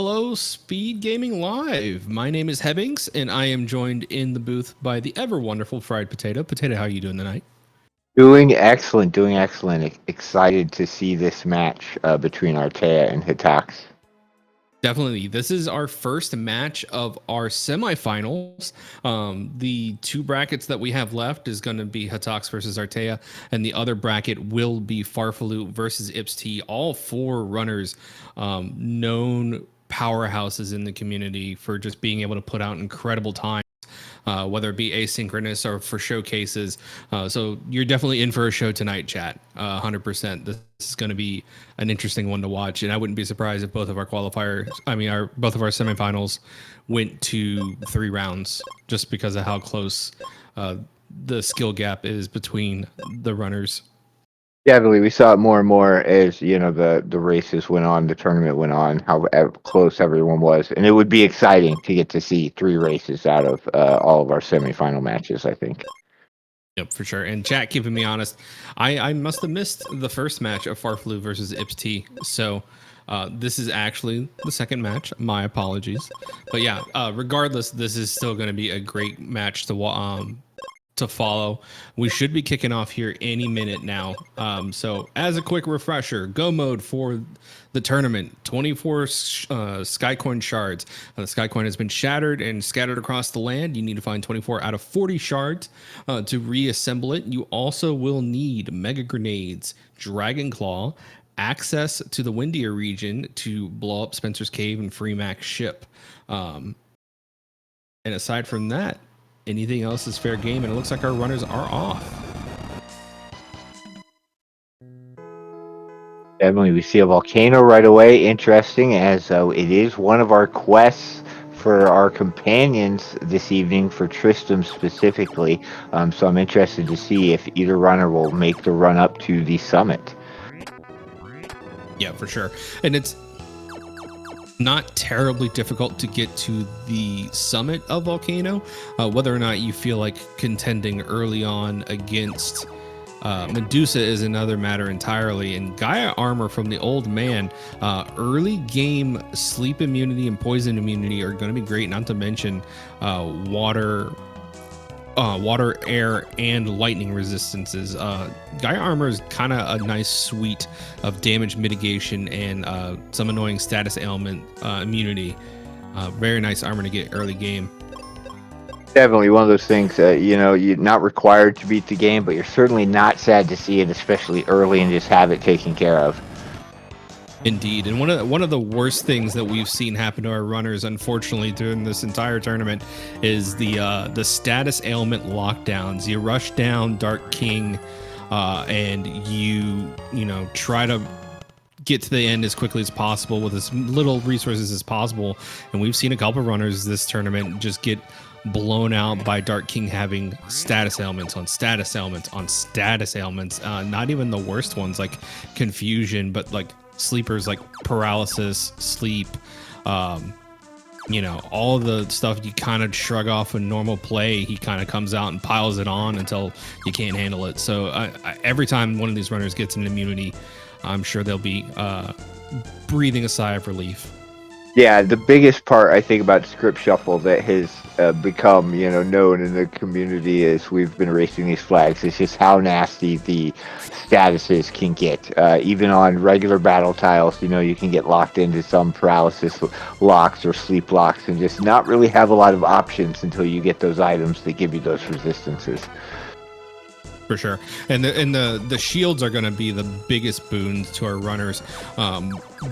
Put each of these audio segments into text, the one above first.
Hello, Speed Gaming Live. My name is Hebbings, and I am joined in the booth by the ever wonderful Fried Potato. Potato, how are you doing tonight? Doing excellent, doing excellent. Excited to see this match between Artea and Hataks. Definitely. This is our first match of our semifinals. The two brackets that we have left is going to be Hataks versus Artea, and the other bracket will be Farfalu versus Ipst. All four runners known powerhouses in the community for just being able to put out incredible time. Whether it be asynchronous or for showcases. So you're definitely in for a show tonight, chat. 100%. This is going to be an interesting one to watch, and I wouldn't be surprised if both of our qualifiers, both of our semifinals, went to 3 rounds, just because of how close the skill gap is between the runners. Definitely, we saw it more and more as the races went on, the tournament went on, how close everyone was, and it would be exciting to get to see 3 races out of all of our semifinal matches, I think. Yep, for sure. And chat keeping me honest, I must have missed the first match of Farfalu versus Ipst. So this is actually the second match. My apologies. But yeah, regardless, this is still going to be a great match to follow. We should be kicking off here any minute now. So as a quick refresher, go mode for the tournament, 24 Skycoin shards. The Skycoin has been shattered and scattered across the land. You need to find 24 out of 40 shards to reassemble it. You also will need mega grenades, dragon claw, access to the windier region to blow up Spencer's Cave and free Mac's ship. And aside from that, anything else is fair game, and it looks like our runners are off. Definitely, we see a volcano right away. Interesting, as it is one of our quests for our companions this evening, for Tristram specifically. So I'm interested to see if either runner will make the run up to the summit. Yeah, for sure. And it's not terribly difficult to get to the summit of Volcano. Whether or not you feel like contending early on against Medusa is another matter entirely. And Gaia armor from the old man, early game sleep immunity and poison immunity are going to be great, not to mention water, air, and lightning resistances. Gaia armor is kind of a nice suite of damage mitigation and some annoying status ailment immunity. Very nice armor to get early game. Definitely one of those things that, you're not required to beat the game, but you're certainly not sad to see it, especially early, and just have it taken care of. Indeed, and one of the worst things that we've seen happen to our runners, unfortunately, during this entire tournament, is the status ailment lockdowns. You rush down Dark King, and you try to get to the end as quickly as possible with as little resources as possible. And we've seen a couple of runners this tournament just get blown out by Dark King having status ailments on status ailments on status ailments. Not even the worst ones like confusion, but like sleepers like paralysis, sleep, all the stuff you kind of shrug off in normal play. He kind of comes out and piles it on until you can't handle it. So every time one of these runners gets an immunity, I'm sure they'll be breathing a sigh of relief. Yeah, the biggest part I think about Script Shuffle that has become, known in the community as we've been racing these flags is just how nasty the statuses can get. Even on regular battle tiles, you can get locked into some paralysis locks or sleep locks and just not really have a lot of options until you get those items that give you those resistances. For sure. And the shields are going to be the biggest boons to our runners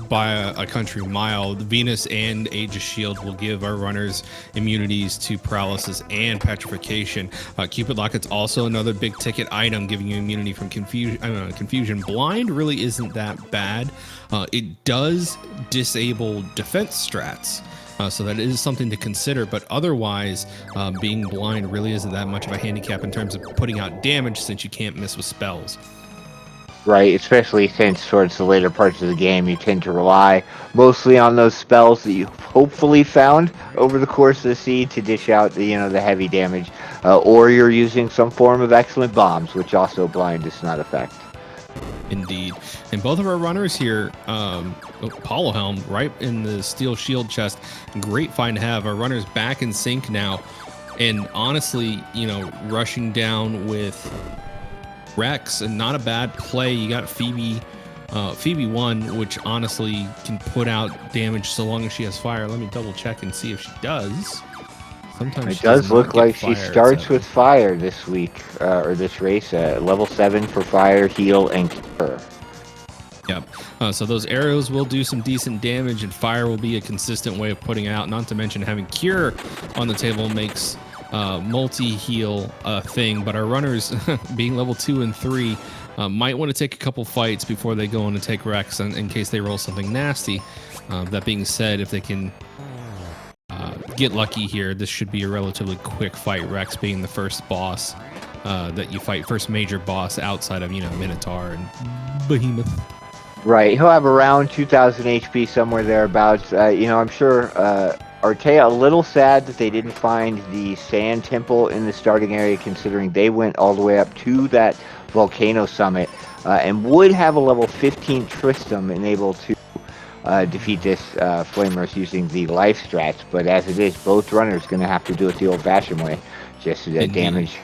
by a country mile. The Venus and Aegis Shield will give our runners immunities to paralysis and petrification. Cupid Locket's also another big ticket item, giving you immunity from confusion. Blind really isn't that bad. It does disable defense strats. So that is something to consider, but otherwise, being blind really isn't that much of a handicap in terms of putting out damage, since you can't miss with spells. Right, especially since towards the later parts of the game, you tend to rely mostly on those spells that you've hopefully found over the course of the seed to dish out the heavy damage, or you're using some form of excellent bombs, which also blind does not affect. Indeed. And both of our runners here, Apollo Helm right in the steel shield chest. Great find to have. Our runners back in sync now. And honestly, you know, rushing down with Rex, and not a bad play. You got Phoebe 1, which honestly can put out damage so long as she has fire. Let me double check and see if she does. Sometimes it does look like she starts with fire this week, or this race. Level 7 for fire, heal, and cure. Yep. So those arrows will do some decent damage, and fire will be a consistent way of putting it out. Not to mention having cure on the table makes multi-heal a thing. But our runners, being level 2 and 3, might want to take a couple fights before they go in and take Rex in case they roll something nasty. That being said, if they can get lucky here, this should be a relatively quick fight. Rex being the first boss that you fight, first major boss outside of, you know, Minotaur and Behemoth. Right, he'll have around 2,000 HP, somewhere thereabouts. You know, I'm sure Artea a little sad that they didn't find the Sand Temple in the starting area, considering they went all the way up to that Volcano Summit, and would have a level 15 Tristram enabled to defeat this Flamers using the life strats. But as it is, both runners going to have to do it the old-fashioned way, just to damage.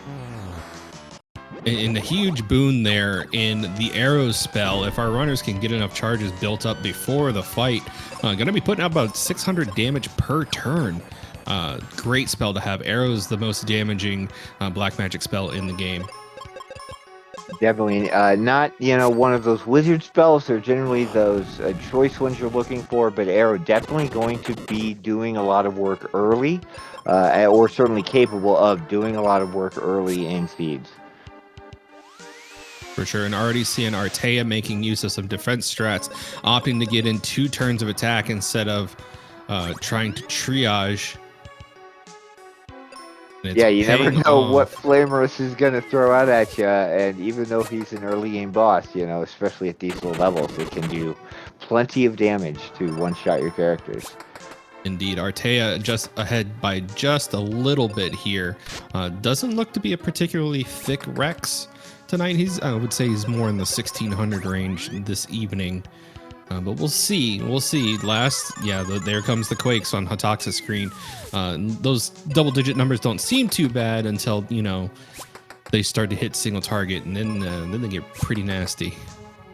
And a huge boon there in the arrows spell. If our runners can get enough charges built up before the fight, going to be putting out about 600 damage per turn. Great spell to have. Arrows, the most damaging black magic spell in the game. Definitely not, you know, one of those wizard spells. They're generally those choice ones you're looking for, but Arrow definitely going to be doing a lot of work early, or certainly capable of doing a lot of work early in seeds. For sure, and already seeing Artea making use of some defense strats, opting to get in 2 turns of attack instead of trying to triage. Yeah, you never know what Flamerus is going to throw out at you, and even though he's an early game boss, you know, especially at these low levels, it can do plenty of damage to one-shot your characters. Indeed, Artea just ahead by just a little bit here. Doesn't look to be a particularly thick Rex tonight. I would say he's more in the 1600 range this evening. But we'll see. We'll see. There comes the quakes on Hataks' screen. Those double-digit numbers don't seem too bad until, you know, they start to hit single target, and then they get pretty nasty.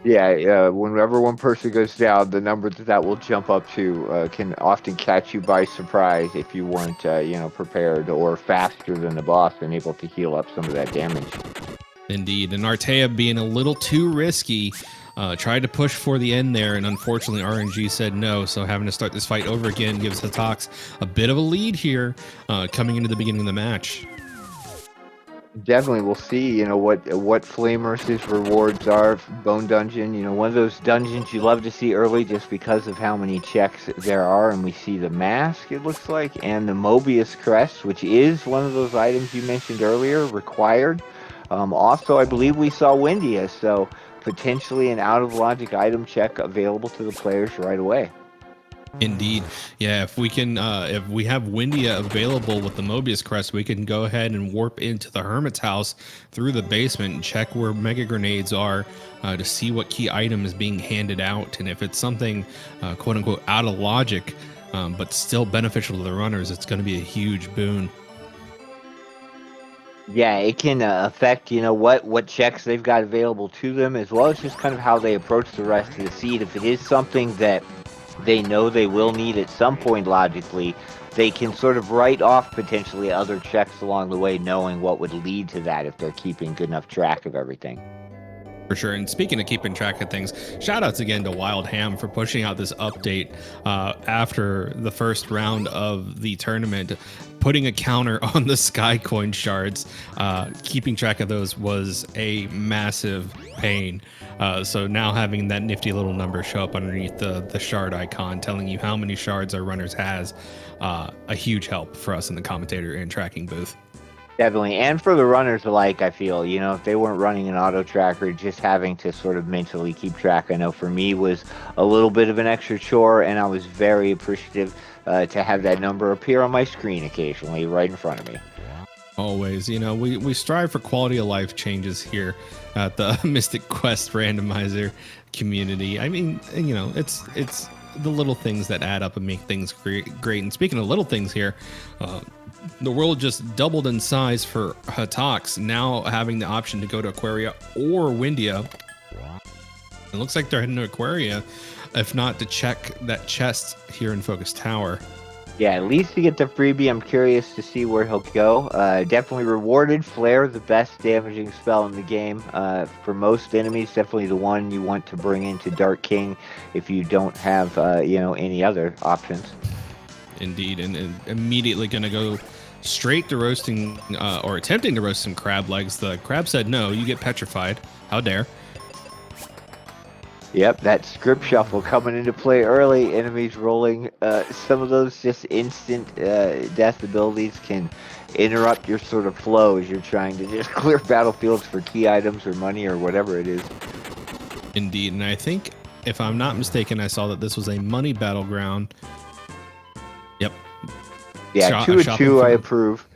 Yeah, whenever one person goes down, the number that will jump up to can often catch you by surprise if you weren't, you know, prepared or faster than the boss and able to heal up some of that damage. Indeed, and Artea being a little too risky. Tried to push for the end there, and unfortunately RNG said no, so having to start this fight over again gives Hataks a bit of a lead here coming into the beginning of the match. Definitely, we'll see, you know, what Flamer's rewards are. Bone Dungeon, you know, one of those dungeons you love to see early just because of how many checks there are, and we see the mask, it looks like, and the Mobius Crest, which is one of those items you mentioned earlier, required. Also, I believe we saw Windia, so potentially an out-of-logic item check available to the players right away. Indeed. Yeah, if we can, if we have Windia available with the Mobius Crest, we can go ahead and warp into the Hermit's house through the basement and check where Mega Grenades are to see what key item is being handed out. And if it's something, quote-unquote, out of logic, but still beneficial to the runners, it's going to be a huge boon. Yeah, it can affect, you know, what checks they've got available to them, as well as just kind of how they approach the rest of the seed. If it is something that they know they will need at some point logically, they can sort of write off potentially other checks along the way, knowing what would lead to that if they're keeping good enough track of everything. For sure. And speaking of keeping track of things, shout outs again to Wild Ham for pushing out this update after the first round of the tournament, putting a counter on the Sky Coin shards. Keeping track of those was a massive pain. So now having that nifty little number show up underneath the shard icon telling you how many shards our runners has, a huge help for us in the commentator and tracking booth. Definitely, and for the runners alike, I feel, you know, if they weren't running an auto tracker, just having to sort of mentally keep track, I know for me was a little bit of an extra chore, and I was very appreciative to have that number appear on my screen occasionally right in front of me. Always, you know, we strive for quality of life changes here at the Mystic Quest randomizer community. I mean, you know, it's the little things that add up and make things great. And speaking of little things here, the world just doubled in size for Hataks, now having the option to go to Aquaria or Windia. It looks like they're heading to Aquaria, if not to check that chest here in Focus Tower. Yeah, at least to get the freebie. I'm curious to see where he'll go. Definitely rewarded. Flare, the best damaging spell in the game. For most enemies, definitely the one you want to bring into Dark King if you don't have, you know, any other options. Indeed, and immediately going to go straight to roasting, or attempting to roast some crab legs. The crab said, no, you get petrified. How dare. Yep, that script shuffle coming into play early. Enemies rolling. Some of those just instant death abilities can interrupt your sort of flow as you're trying to just clear battlefields for key items or money or whatever it is. Indeed, and I think, if I'm not mistaken, I saw that this was a money battleground. Yep. Yeah, 2-2, I approve.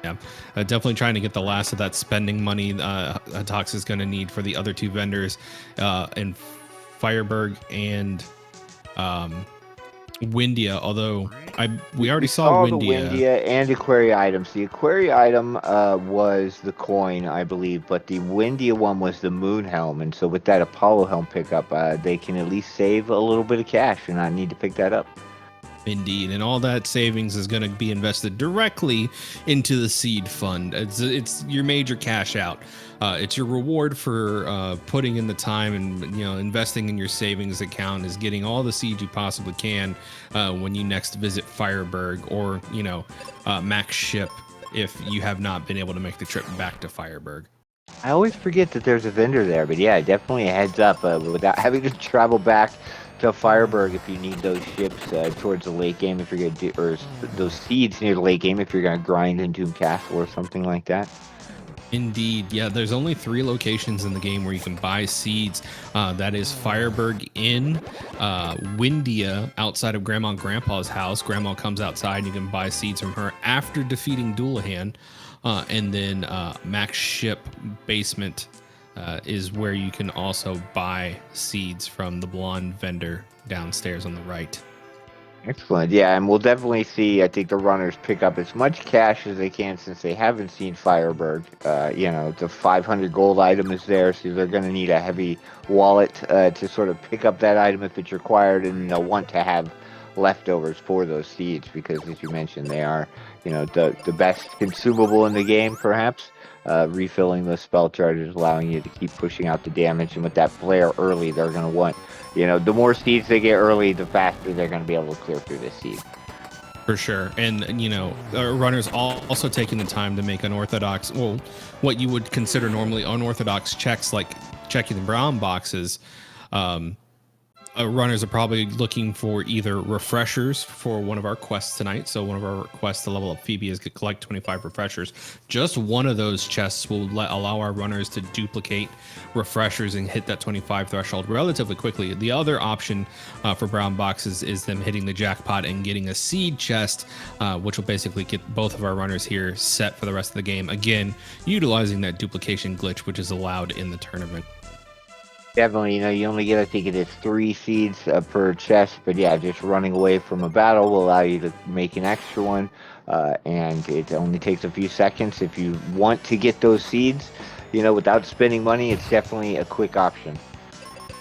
Yeah, definitely trying to get the last of that spending money Hataks is going to need for the other two vendors in Fireberg and Windia. Although we already saw Windia. The Windia and Aquaria items. The Aquaria item was the coin, I believe, but the Windia one was the Moon Helm. And so with that Apollo Helm pickup, they can at least save a little bit of cash and not need to pick that up. Indeed, and all that savings is going to be invested directly into the seed fund. It's your major cash out. It's your reward for putting in the time and, you know, investing in your savings account is getting all the seeds you possibly can when you next visit Fireberg or, you know, Max Ship if you have not been able to make the trip back to Fireberg. I always forget that there's a vendor there, but yeah, definitely a heads up without having to travel back to Fireberg if you need those ships towards the late game, if you're going to do, or those seeds near the late game if you're going to grind into Castle or something like that. Indeed, yeah. There's only 3 locations in the game where you can buy seeds. That is Fireberg Inn, Windia outside of Grandma and Grandpa's house. Grandma comes outside and you can buy seeds from her after defeating Doulahan. And then Max Ship Basement is where you can also buy seeds from the blonde vendor downstairs on the right. Excellent. Yeah, and we'll definitely see, I think, the runners pick up as much cash as they can since they haven't seen Fireberg. You know, the 500 gold item is there, so they're going to need a heavy wallet to sort of pick up that item if it's required, and they'll want to have leftovers for those seeds because, as you mentioned, they are, you know, the best consumable in the game, perhaps. Refilling those spell charges, allowing you to keep pushing out the damage, and with that flare early, they're going to want, you know, the more seeds they get early, the faster they're going to be able to clear through this seed. For sure. And, you know, runners also taking the time to make unorthodox, well, what you would consider normally unorthodox checks, like checking the brown boxes. Runners are probably looking for either refreshers for one of our quests tonight. So one of our quests to level up Phoebe is to collect 25 refreshers. Just one of those chests will allow our runners to duplicate refreshers and hit that 25 threshold relatively quickly. The other option for brown boxes is them hitting the jackpot and getting a seed chest, which will basically get both of our runners here set for the rest of the game. Again, utilizing that duplication glitch, which is allowed in the tournament. Definitely, you know, you only get, I think it is 3 seeds per chest, but yeah, just running away from a battle will allow you to make an extra one, and it only takes a few seconds. If you want to get those seeds, you know, without spending money, it's definitely a quick option.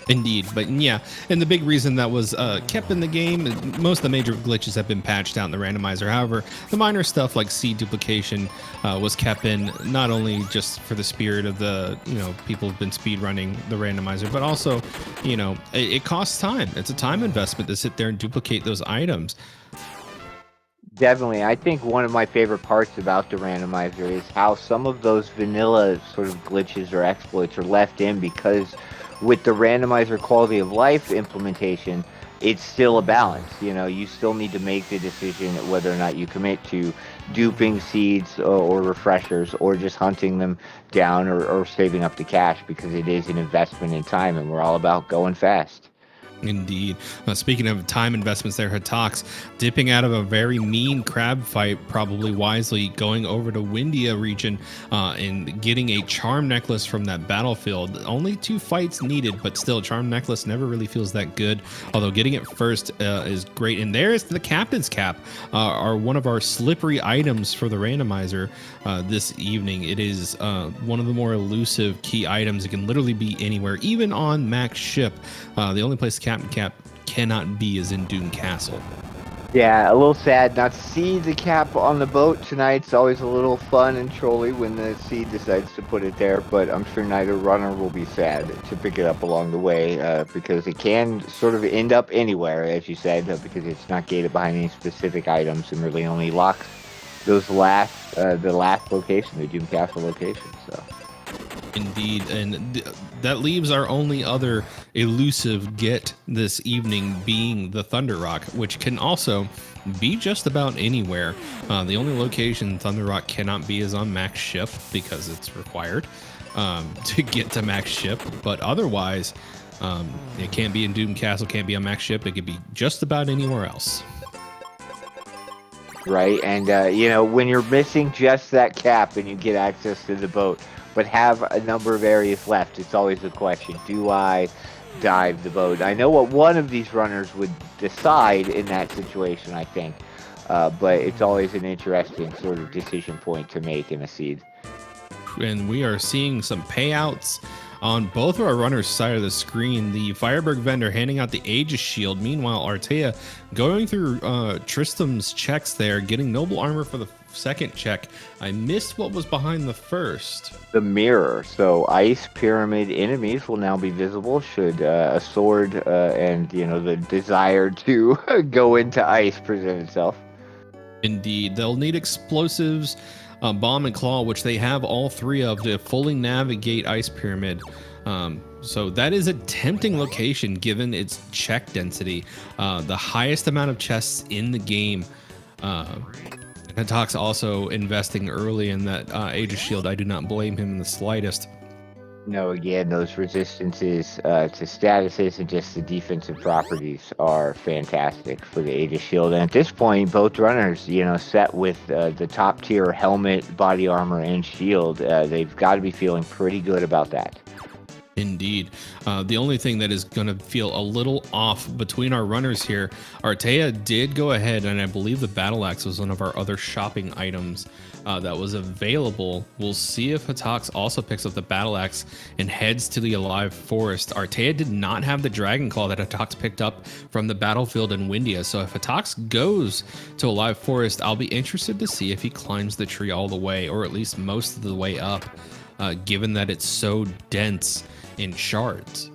Indeed, but yeah, and the big reason that was kept in the game, most of the major glitches have been patched out in the randomizer. However, the minor stuff like seed duplication was kept in, not only just for the spirit of the, you know, people who've been speed running the randomizer, but also, you know, it costs time. It's a time investment to sit there and duplicate those items. Definitely. I think one of my favorite parts about the randomizer is how some of those vanilla sort of glitches or exploits are left in, because with the randomizer quality of life implementation, it's still a balance. You know, you still need to make the decision whether or not you commit to duping seeds or refreshers, or just hunting them down or saving up the cash, because it is an investment in time and we're all about going fast. Indeed. Speaking of time investments there, Hataks dipping out of a very mean crab fight, probably wisely, going over to Windia region and getting a charm necklace from that battlefield. Only 2 fights needed, but still, charm necklace never really feels that good, although getting it first is great. And there's the captain's cap, are one of our slippery items for the randomizer this evening. It is one of the more elusive key items. It can literally be anywhere, even on max ship. The only place Captain Cap cannot be is in Doom Castle. Yeah, a little sad not to see the cap on the boat tonight. It's always a little fun and trolly when the seed decides to put it there, but I'm sure neither runner will be sad to pick it up along the way because it can sort of end up anywhere, as you said, because it's not gated behind any specific items and really only locks those the last location, the Doom Castle location. So. Indeed, and that leaves our only other elusive get this evening being the Thunder Rock, which can also be just about anywhere. The only location Thunder Rock cannot be is on max ship because it's required to get to max ship, but otherwise it can't be in Doom Castle, can't be on max ship. It could be just about anywhere else. Right, and when you're missing just that cap and you get access to the boat, but have a number of areas left, it's always a question: do I dive the boat? I know what one of these runners would decide in that situation, I think, but it's always an interesting sort of decision point to make in a seed. And we are seeing some payouts on both of our runners' side of the screen. The Fireberg vendor handing out the Aegis shield. Meanwhile, Artea going through Tristram's checks there, getting noble armor for the second check. I missed what was behind the first. The mirror. So ice pyramid enemies will now be visible should a sword and the desire to go into ice present itself. Indeed, they'll need explosives, bomb and claw, which they have all 3 of to fully navigate ice pyramid. So that is a tempting location given its check density, the highest amount of chests in the game. Hataks also investing early in that Aegis shield. I do not blame him in the slightest. No, again, those resistances to statuses and just the defensive properties are fantastic for the Aegis shield. And at this point, both runners, set with the top tier helmet, body armor, and shield, they've got to be feeling pretty good about that. Indeed. The only thing that is going to feel a little off between our runners here, Artea did go ahead, and I believe the battle axe was one of our other shopping items that was available. We'll see if Hataks also picks up the battle axe and heads to the Alive Forest. Artea did not have the Dragon Claw that Hataks picked up from the battlefield in Windia, so if Hataks goes to Alive Forest, I'll be interested to see if he climbs the tree all the way, or at least most of the way up, given that it's so dense in shards.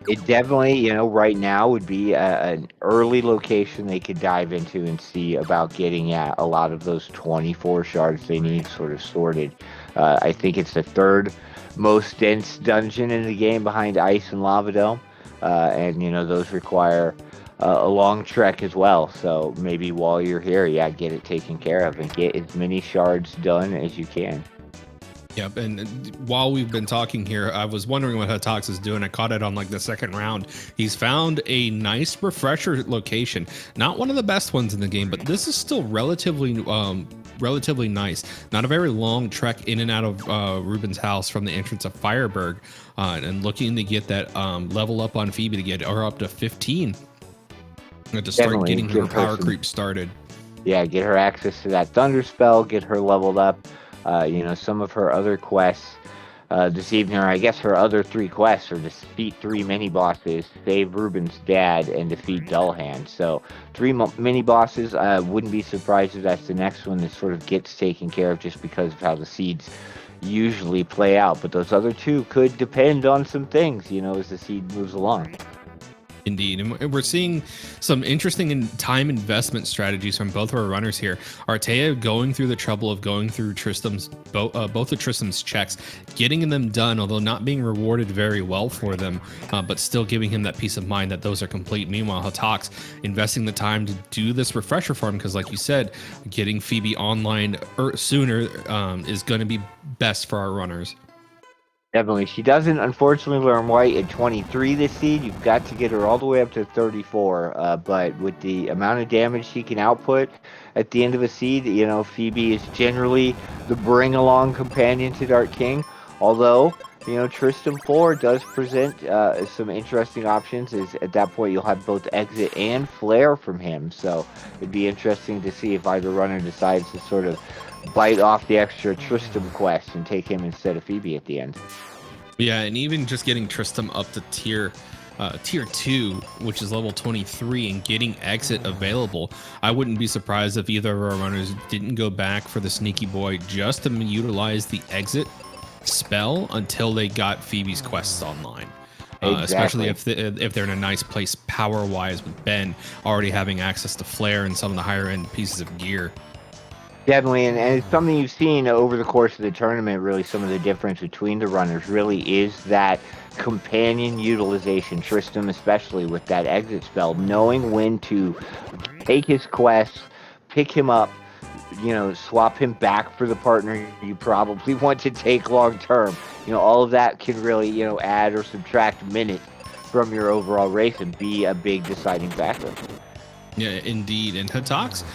It definitely, right now would be an early location they could dive into and see about getting at a lot of those 24 shards they need sort of sorted. I think it's the 3rd most dense dungeon in the game behind Ice and Lava Dome. And, those require a long trek as well. So maybe while you're here, get it taken care of and get as many shards done as you can. Yep, and while we've been talking here, I was wondering what Hataks is doing. I caught it on like the 2nd round. He's found a nice refresher location. Not one of the best ones in the game, but this is still relatively nice. Not a very long trek in and out of Ruben's house from the entrance of Fireberg, and looking to get that level up on Phoebe to get her up to 15 to start getting her power creep started. Yeah, get her access to that Thunder spell, get her leveled up. Some of her other quests this evening, or I guess her other 3 quests, are to defeat 3 mini-bosses, save Ruben's dad, and defeat Dullhand. So 3 mini-bosses. Wouldn't be surprised if that's the next one that sort of gets taken care of just because of how the seeds usually play out. But those other 2 could depend on some things, as the seed moves along. Indeed, and we're seeing some interesting time investment strategies from both of our runners here. Artea going through the trouble of going through Tristram's both of Tristram's checks, getting them done, although not being rewarded very well for them, but still giving him that peace of mind that those are complete. Meanwhile, Hataks investing the time to do this refresher farm because, like you said, getting Phoebe online sooner is going to be best for our runners. Definitely. She doesn't, unfortunately, learn white at 23 this seed. You've got to get her all the way up to 34. But with the amount of damage she can output at the end of a seed, Phoebe is generally the bring along companion to Dark King. Although, Tristram 4 does present some interesting options. Is at that point you'll have both exit and flare from him. So it'd be interesting to see if either runner decides to sort of bite off the extra Tristram quest and take him instead of Phoebe at the end. Yeah, and even just getting Tristram up to tier 2, which is level 23, and getting exit available, I wouldn't be surprised if either of our runners didn't go back for the sneaky boy just to utilize the exit spell until they got Phoebe's quests online. Exactly. Especially if they're in a nice place power wise, with Ben already having access to flare and some of the higher end pieces of gear. Definitely, and it's something you've seen over the course of the tournament. Really, some of the difference between the runners really is that companion utilization. Tristram, especially with that exit spell, knowing when to take his quests, pick him up, swap him back for the partner you probably want to take long term. All of that can really, add or subtract minutes from your overall race and be a big deciding factor. Yeah, indeed. And Hataks,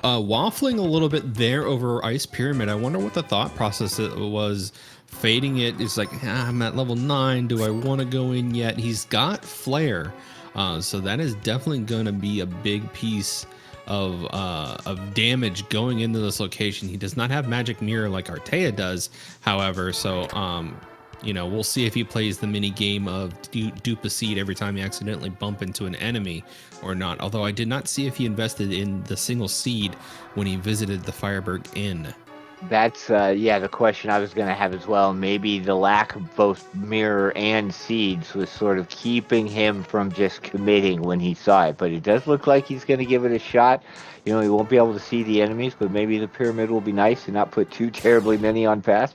waffling a little bit there over Ice Pyramid. I wonder what the thought process it was. Fading it is like, I'm at level 9. Do I want to go in yet? He's got flare, so that is definitely going to be a big piece of damage going into this location. He does not have magic mirror like Artea does, however. So we'll see if he plays the mini game of dupe a seed every time you accidentally bump into an enemy or not. Although I did not see if he invested in the single seed when he visited the Fireberg Inn. That's the question I was going to have as well. Maybe the lack of both mirror and seeds was sort of keeping him from just committing when he saw it. But it does look like he's going to give it a shot. He won't be able to see the enemies, but maybe the pyramid will be nice and not put too terribly many on pass.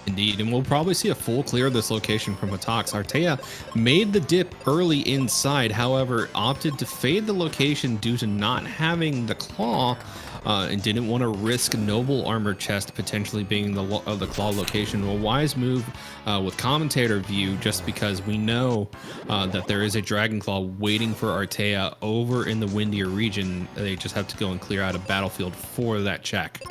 Indeed, and we'll probably see a full clear of this location from Hataks. Artea made the dip early inside, however, opted to fade the location due to not having the claw, and didn't want to risk noble armor chest potentially being the claw location. A wise move with commentator view, just because we know that there is a dragon claw waiting for Artea over in the windier region. They just have to go and clear out a battlefield for that check.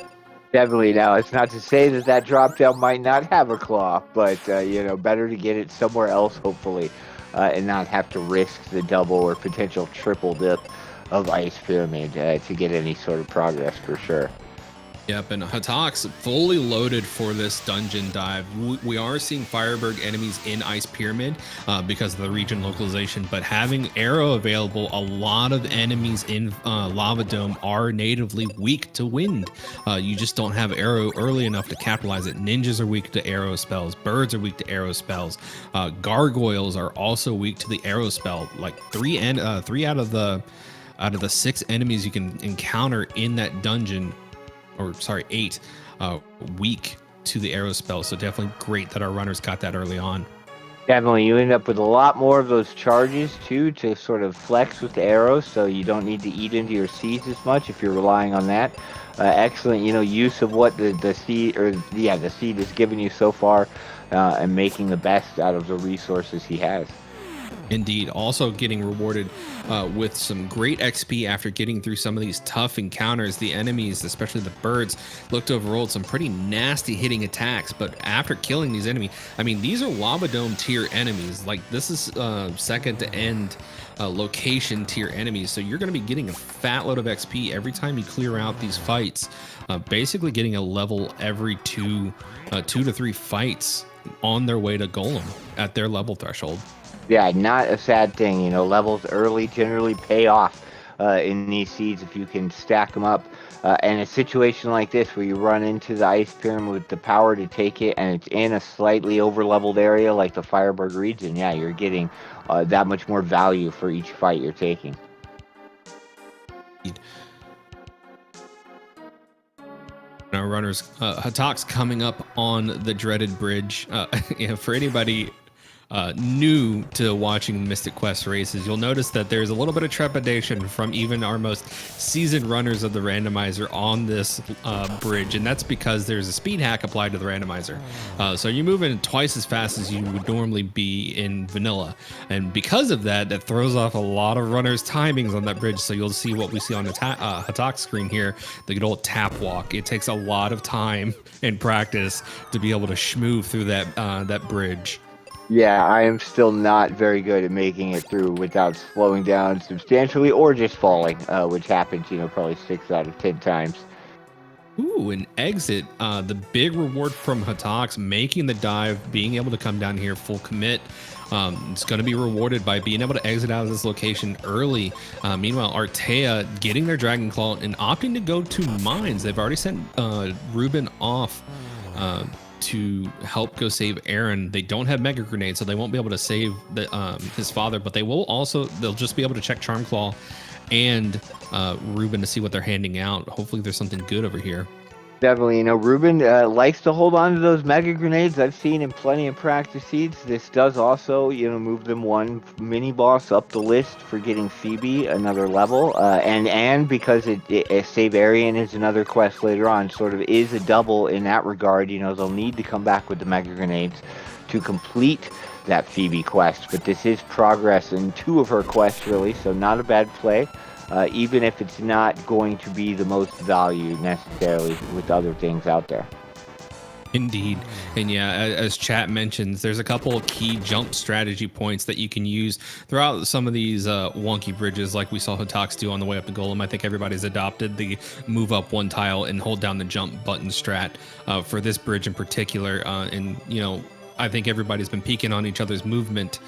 Definitely. Now, it's not to say that drop down might not have a claw, but better to get it somewhere else, hopefully, and not have to risk the double or potential triple dip of Ice Pyramid to get any sort of progress for sure. Yep, and Hataks fully loaded for this dungeon dive. We are seeing Fireberg enemies in Ice Pyramid because of the region localization, but having arrow available, a lot of enemies in Lava Dome are natively weak to wind. You just don't have arrow early enough to capitalize it. Ninjas are weak to arrow spells. Birds are weak to arrow spells. Gargoyles are also weak to the arrow spell. Like three out of the 6 enemies you can encounter in that dungeon, or sorry, 8 weak to the arrow spell. So definitely great that our runners got that early on. Definitely, you end up with a lot more of those charges too to sort of flex with the arrows, so you don't need to eat into your seeds as much if you're relying on that. Excellent, use of what the seed is giving you so far, and making the best out of the resources he has. Indeed. Also getting rewarded with some great XP after getting through some of these tough encounters. The enemies, especially the birds, looked to have rolled some pretty nasty hitting attacks, but after killing these enemies, I mean, these are Lava Dome tier enemies. Like, this is second to end location tier enemies, so you're going to be getting a fat load of XP every time you clear out these fights. Basically getting a level every 2 to 3 fights on their way to Golem at their level threshold. Yeah, not a sad thing. Levels early generally pay off in these seeds if you can stack them up. And a situation like this where you run into the Ice Pyramid with the power to take it, and it's in a slightly over-leveled area like the Fireberg region, yeah, you're getting that much more value for each fight you're taking. Our runners, Hataks coming up on the dreaded bridge. For anybody new to watching Mystic Quest races, you'll notice that there's a little bit of trepidation from even our most seasoned runners of the randomizer on this bridge, and that's because there's a speed hack applied to the randomizer. So you're moving twice as fast as you would normally be in vanilla, and because of that, that throws off a lot of runners' timings on that bridge. So you'll see what we see on the Hataks screen here, the good old tap walk. It takes a lot of time and practice to be able to schmooze through that bridge. Yeah, I am still not very good at making it through without slowing down substantially or just falling, which happens, probably 6 out of 10 times. Ooh, an exit. The big reward from Hataks, making the dive, being able to come down here full commit. It's going to be rewarded by being able to exit out of this location early. Meanwhile, Artea getting their Dragon Claw and opting to go to mines. They've already sent Ruben off to help go save Aaron. They don't have Mega Grenade, so they won't be able to save his father, but they'll just be able to check Charm Claw and Ruben to see what they're handing out. Hopefully there's something good over here. Definitely, Ruben likes to hold on to those Mega Grenades. I've seen in plenty of practice seeds. This does also, move them one mini boss up the list for getting Phoebe another level, and because it Save Arian is another quest later on, sort of is a double in that regard. They'll need to come back with the Mega Grenades to complete that Phoebe quest, but this is progress in 2 of her quests, really, so not a bad play. Even if it's not going to be the most value necessarily with other things out there. Indeed. And yeah, as chat mentions, there's a couple of key jump strategy points that you can use throughout some of these wonky bridges, like we saw Hataks do on the way up to Golem. I think everybody's adopted the move up 1 tile and hold down the jump button strat for this bridge in particular. And I think everybody's been peeking on each other's movement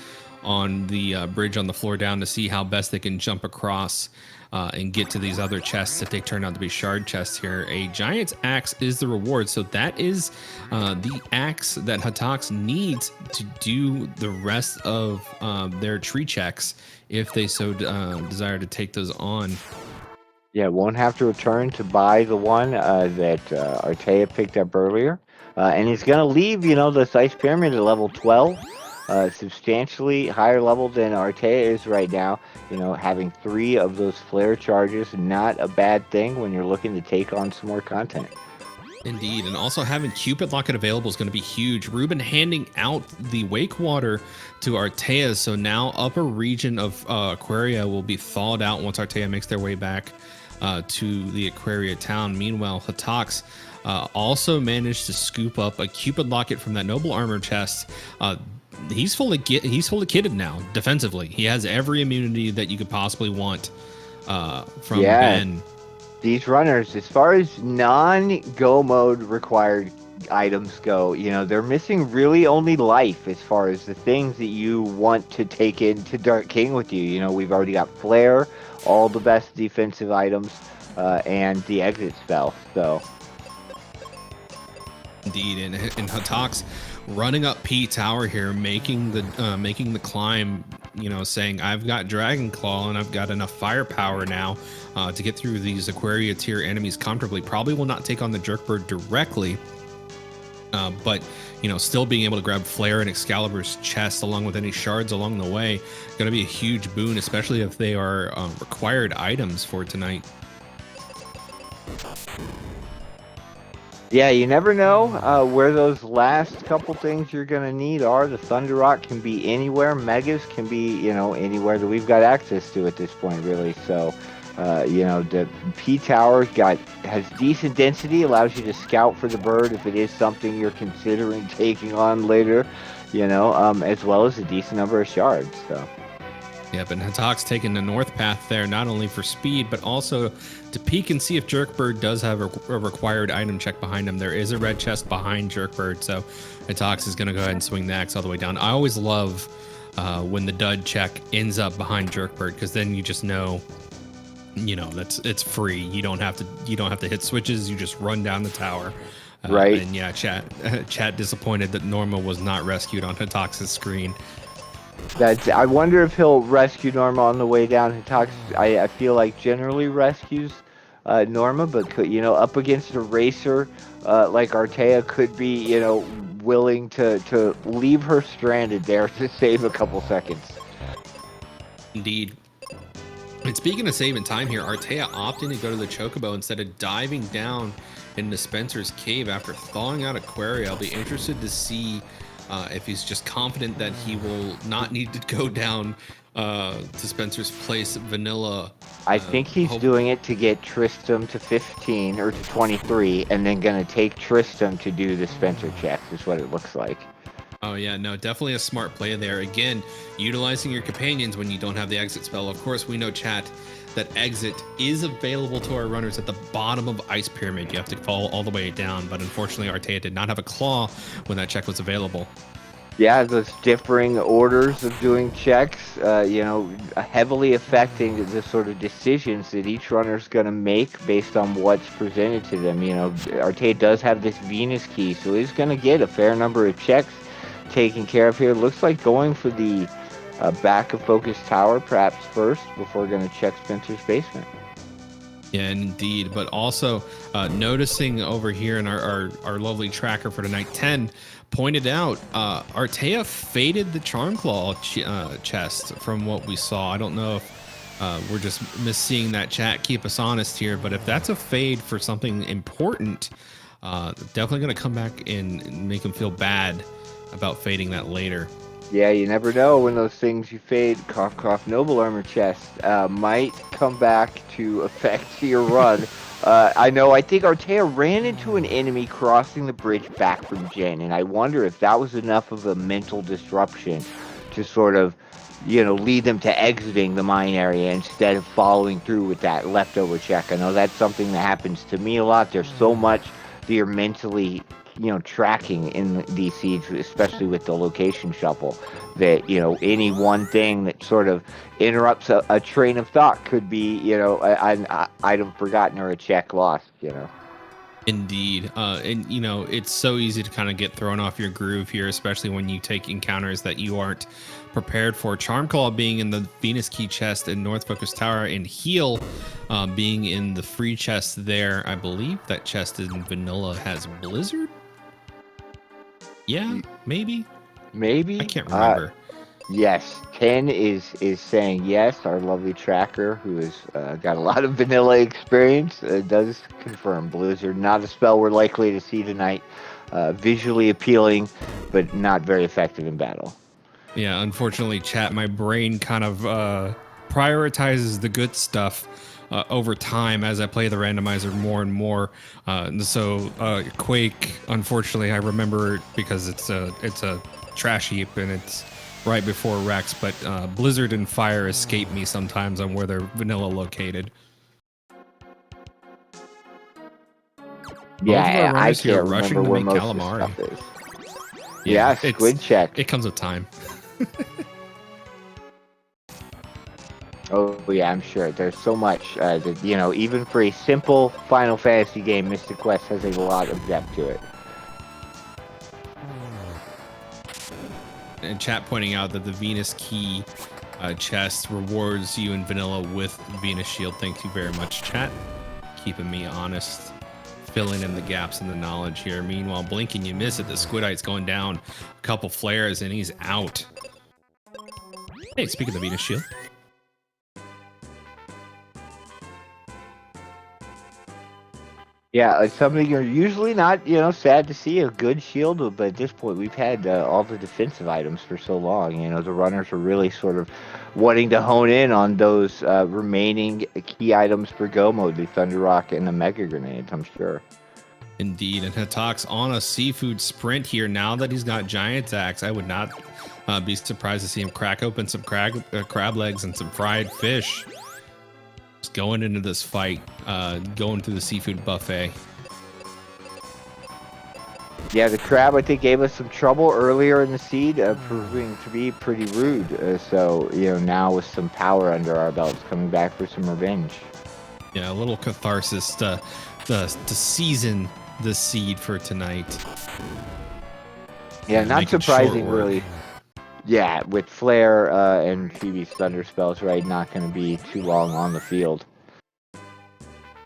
on the bridge on the floor down to see how best they can jump across and get to these other chests if they turn out to be shard chests here. A Giant's Axe is the reward, so that is the axe that Hataks needs to do the rest of their tree checks if they so desire to take those on. Yeah, won't have to return to buy the one that Artea picked up earlier. And he's going to leave, the Ice Pyramid at level 12. Substantially higher level than Artea is right now. Having 3 of those flare charges, not a bad thing when you're looking to take on some more content. Indeed, and also having Cupid Locket available is going to be huge. Ruben handing out the Wake Water to Artea, so now upper region of Aquaria will be thawed out once Artea makes their way back to the Aquaria town. Meanwhile, Hataks also managed to scoop up a Cupid Locket from that Noble Armor chest. He's fully kitted now defensively. He has every immunity that you could possibly want from Ben. These runners, as far as non-go mode required items go, they're missing really only life as far as the things that you want to take into Dark King with you. We've already got Flare, all the best defensive items, and the exit spell. So indeed, and Hataks running up P Tower here, making the climb, saying I've got Dragon Claw and I've got enough firepower now to get through these Aquaria tier enemies comfortably. Probably will not take on the Jerkbird directly, but still being able to grab Flare and Excalibur's chest along with any shards along the way, going to be a huge boon, especially if they are required items for tonight. Yeah, you never know where those last couple things you're going to need are. The Thunder Rock can be anywhere. Megas can be, anywhere that we've got access to at this point, really. So, the P Tower has decent density, allows you to scout for the bird if it is something you're considering taking on later, as well as a decent number of shards. So. Yep, and Hataks taking the north path there, not only for speed, but also to peek and see if Jerkbird does have a required item check behind him. There is a red chest behind Jerkbird, so Hataks is going to go ahead and swing the axe all the way down. I always love when the dud check ends up behind Jerkbird, because then you just know, it's free. You don't have to hit switches. You just run down the tower. Right. And yeah, chat disappointed that Norma was not rescued on Hataks' screen. I wonder if he'll rescue Norma on the way down. I feel like generally rescues Norma, but up against a racer like Artea could be willing to leave her stranded there to save a couple seconds. Indeed. And speaking of saving time here, Artea opting to go to the Chocobo instead of diving down into Spencer's cave after thawing out Aquaria. I'll be interested to see if he's just confident that he will not need to go down to Spencer's place vanilla. I think he's doing it to get Tristram to 15 or to 23, and then gonna take Tristram to do the Spencer chest, is what it looks like. Oh yeah, no, definitely a smart play there. Again, utilizing your companions when you don't have the exit spell. Of course, we know, chat, that exit is available to our runners at the bottom of Ice Pyramid. You have to fall all the way down, but unfortunately, Artea did not have a claw when that check was available. Yeah, those differing orders of doing checks, you know, heavily affecting the sort of decisions that each runner's going to make based on what's presented to them. You know, Artea does have this Venus key, so he's going to get a fair number of checks taken care of here. Looks like going for the back of Focus Tower perhaps first before going to check Spencer's basement. Yeah, indeed. But also noticing over here in our lovely tracker for tonight, 10 pointed out Artea faded the Charm Claw chest from what we saw. I don't know if we're just misseeing that, chat. Keep us honest here. But if that's a fade for something important, definitely going to come back and make him feel bad about fading that later. Yeah, you never know when those things you fade, cough, cough, Noble Armor chest, might come back to affect your run. I think Artea ran into an enemy crossing the bridge back from Jen, and I wonder if that was enough of a mental disruption to sort of, you know, lead them to exiting the mine area instead of following through with that leftover check. I know that's something that happens to me a lot. There's so much that you're mentally, you know, tracking in these seeds, especially with the location shuffle, that, you know, any one thing that sort of interrupts a train of thought could be, you know, an item forgotten or a check lost, you know. Indeed. And, you know, it's so easy to kind of get thrown off your groove here, especially when you take encounters that you aren't prepared for. Charm Claw being in the Venus Key chest in North Focus Tower, and Heal being in the free chest there. I believe that chest in Vanilla has Blizzard. Yeah, maybe. Maybe. I can't remember. Yes, Ken is saying yes. Our lovely tracker, who has got a lot of vanilla experience, does confirm Blizzard. Not a spell we're likely to see tonight. Visually appealing, but not very effective in battle. Yeah, unfortunately, chat, my brain kind of prioritizes the good stuff over time as I play the randomizer more and more. So Quake, unfortunately, I remember it because it's a trash heap and it's right before Rex, but Blizzard and Fire escape me sometimes on where they're vanilla located. Yeah, I can't rushing remember to where make most calamari. of the stuff is. Yeah, squid check. It comes with time. Oh yeah, I'm sure. There's so much that, you know, even for a simple Final Fantasy game, Mystic Quest has a lot of depth to it. And chat pointing out that the Venus Key chest rewards you in vanilla with Venus Shield. Thank you very much, chat. Keeping me honest, filling in the gaps in the knowledge here. Meanwhile, blinking, you miss it. The Squidite's going down a couple flares and he's out. Hey, speaking of Venus Shield. Yeah, it's something you're usually not, you know, sad to see a good shield, but at this point we've had all the defensive items for so long. You know, the runners are really sort of wanting to hone in on those remaining key items for Go mode, the Thunder Rock and the Mega Grenades, I'm sure. Indeed, and Hataks on a seafood sprint here. Now that he's got Giant Axe, I would not be surprised to see him crack open some crab legs and some fried fish. Just going into this fight, going through the seafood buffet. Yeah, the crab, I think, gave us some trouble earlier in the seed, proving to be pretty rude. So, you know, now with some power under our belts, coming back for some revenge. Yeah, a little catharsis to season the seed for tonight. Yeah, not surprising, really. Yeah, with Flare and Phoebe's Thunder spells, right, not going to be too long on the field.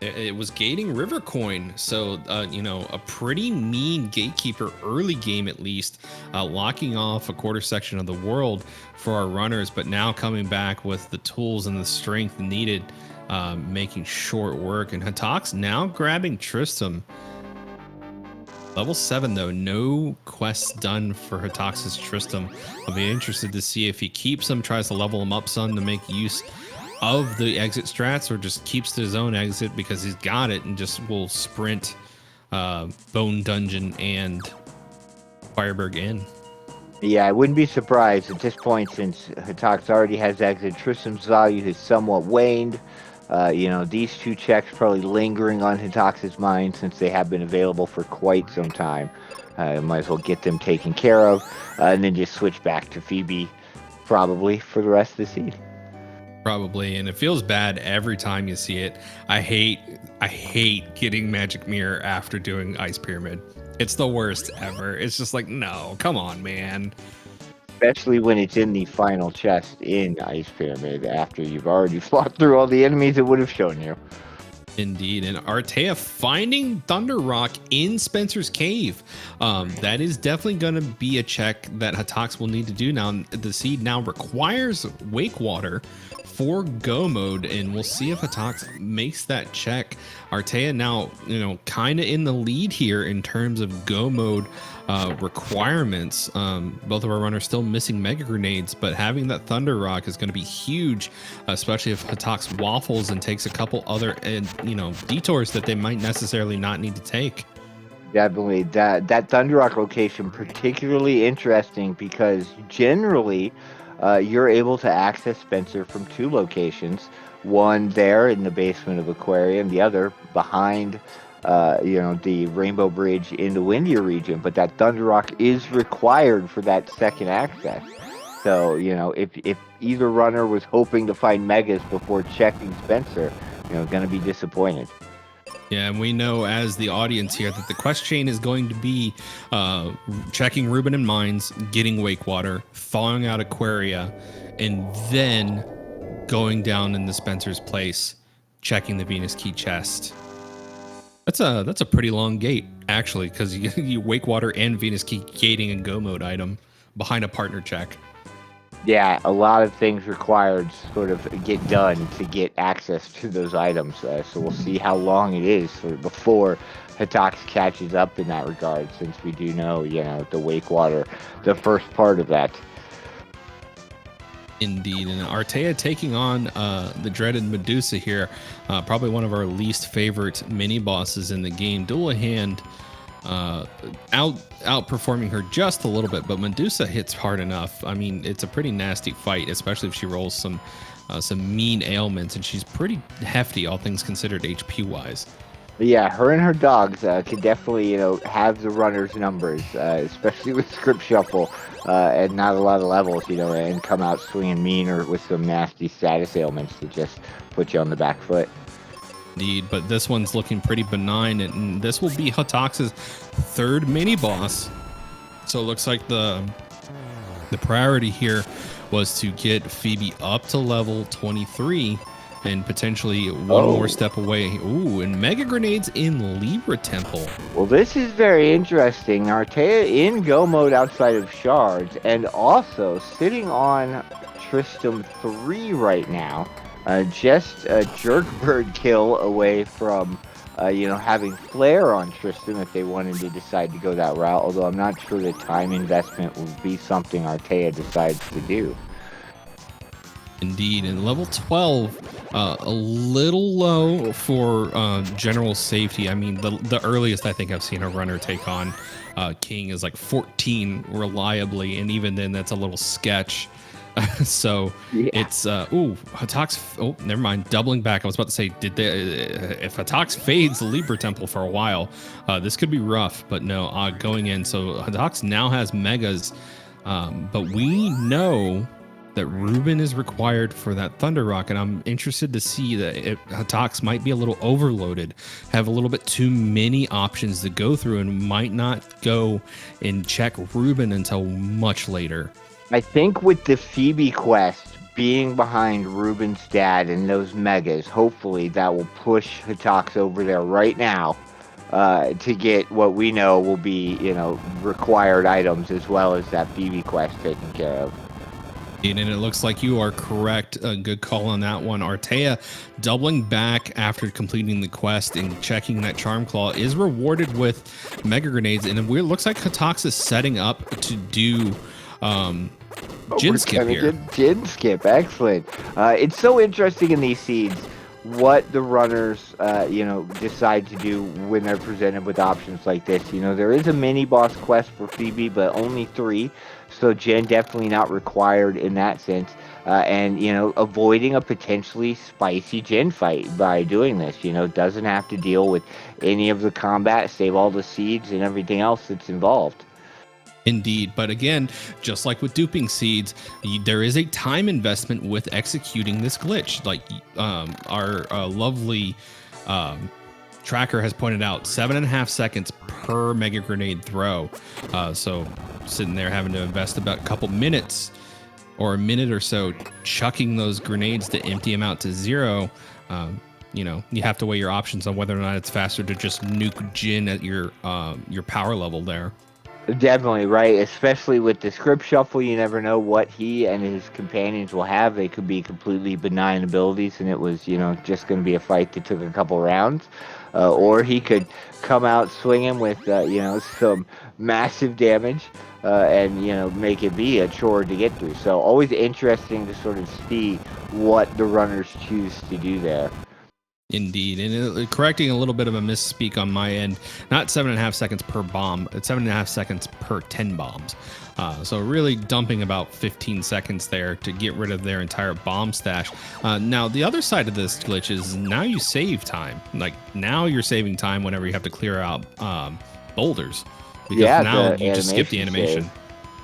It was gating River Coin, so you know, a pretty mean gatekeeper early game at least, locking off a quarter section of the world for our runners, but now coming back with the tools and the strength needed, making short work. And Hataks now grabbing Tristram. Level 7 though, no quests done for Hataks' Tristram. I'll be interested to see if he keeps him, tries to level him up some to make use of the exit strats, or just keeps to his own exit because he's got it and just will sprint Bone Dungeon and Fireberg Inn. Yeah, I wouldn't be surprised at this point, since Hataks already has exit. Tristram's value has somewhat waned. You know, these two checks probably lingering on Hataks' mind since they have been available for quite some time. Might as well get them taken care of, and then just switch back to Phoebe, probably, for the rest of the seed. Probably, and it feels bad every time you see it. I hate getting Magic Mirror after doing Ice Pyramid. It's the worst ever. It's just like, no, come on, man. Especially when it's in the final chest in Ice Pyramid after you've already fought through all the enemies it would have shown you. Indeed. And Artea finding Thunder Rock in Spencer's Cave. That is definitely going to be a check that Hataks will need to do now. The seed now requires Wake Water for go mode, and we'll see if Hataks makes that check. Artea now, you know, kind of in the lead here in terms of go mode requirements. Both of our runners still missing Mega Grenades, but having that Thunder Rock is going to be huge, especially if Hataks waffles and takes a couple other you know, detours that they might necessarily not need to take. Definitely, that Thunder Rock location particularly interesting because generally you're able to access Spencer from two locations. One there in the basement of Aquarium, the other behind you know, the Rainbow Bridge in the Windier region. But that Thunder Rock is required for that second access. So, you know, if either runner was hoping to find Megas before checking Spencer, you know, going to be disappointed. Yeah, and we know as the audience here that the quest chain is going to be checking Ruben and Mines, getting Wake Water, thawing out Aquaria, and then going down into Spencer's place, checking the Venus Key chest. That's a pretty long gate, actually, because you Wake Water and Venus Key gating and go mode item behind a partner check. Yeah, a lot of things required sort of get done to get access to those items. So we'll see how long it is before Hataks catches up in that regard, since we do know, you know, the Wake Water, the first part of that. Indeed, and Artea taking on the dreaded Medusa here, probably one of our least favorite mini bosses in the game. Dual-Hand outperforming her just a little bit, but Medusa hits hard enough. I mean, it's a pretty nasty fight, especially if she rolls some mean ailments, and she's pretty hefty, all things considered, HP wise. Yeah, her and her dogs could definitely, you know, have the runner's numbers, especially with script shuffle and not a lot of levels, you know, and come out swinging mean or with some nasty status ailments to just put you on the back foot. Indeed, but this one's looking pretty benign, and this will be Hataks' third mini boss. So it looks like the priority here was to get Phoebe up to level 23 and potentially one more step away. Ooh, and Mega Grenades in Libra Temple. Well, this is very interesting. Artea in go mode outside of shards, and also sitting on Tristram 3 right now. Just a Jerkbird kill away from, you know, having Flare on Tristram if they wanted to decide to go that route. Although I'm not sure the time investment will be something Artea decides to do. Indeed, and level 12, a little low for general safety. I mean, the earliest I think I've seen a runner take on King is like 14 reliably, and even then that's a little sketch. So yeah. It's Hataks. Oh, never mind. Doubling back. I was about to say, if Hataks fades the Libra Temple for a while, this could be rough. But no, going in. So Hataks now has megas, but we know that Ruben is required for that Thunder Rock, and I'm interested to see that Hataks might be a little overloaded, have a little bit too many options to go through, and might not go and check Ruben until much later. I think with the Phoebe quest being behind Ruben's dad and those megas, hopefully that will push Hataks over there right now to get what we know will be, required items as well as that BB quest taken care of. And it looks like you are correct. A good call on that one. Artea doubling back after completing the quest and checking that Charm Claw is rewarded with Mega Grenades. And it looks like Hataks is setting up to do Gin Skip here. Gin Skip, excellent. It's so interesting in these seeds what the runners, decide to do when they're presented with options like this. There is a mini boss quest for Phoebe, but only 3. So Gen definitely not required in that sense. And, avoiding a potentially spicy Gen fight by doing this, doesn't have to deal with any of the combat, save all the seeds and everything else that's involved. Indeed. But again, just like with duping seeds, there is a time investment with executing this glitch. Like our lovely tracker has pointed out, 7.5 seconds per Mega Grenade throw. So sitting there having to invest about a couple minutes or a minute or so chucking those grenades to empty them out to 0. You have to weigh your options on whether or not it's faster to just nuke Jin at your power level there. Definitely, right? Especially with the script shuffle, you never know what he and his companions will have. They could be completely benign abilities, and it was, just going to be a fight that took a couple rounds. Or he could come out swinging with, some massive damage and, make it be a chore to get through. So always interesting to sort of see what the runners choose to do there. Indeed. And correcting a little bit of a misspeak on my end, not 7.5 seconds per bomb, it's 7.5 seconds per 10 bombs. So really dumping about 15 seconds there to get rid of their entire bomb stash. Now, the other side of this glitch is now you save time. Like now you're saving time whenever you have to clear out boulders. Because now you just skip the animation. Save.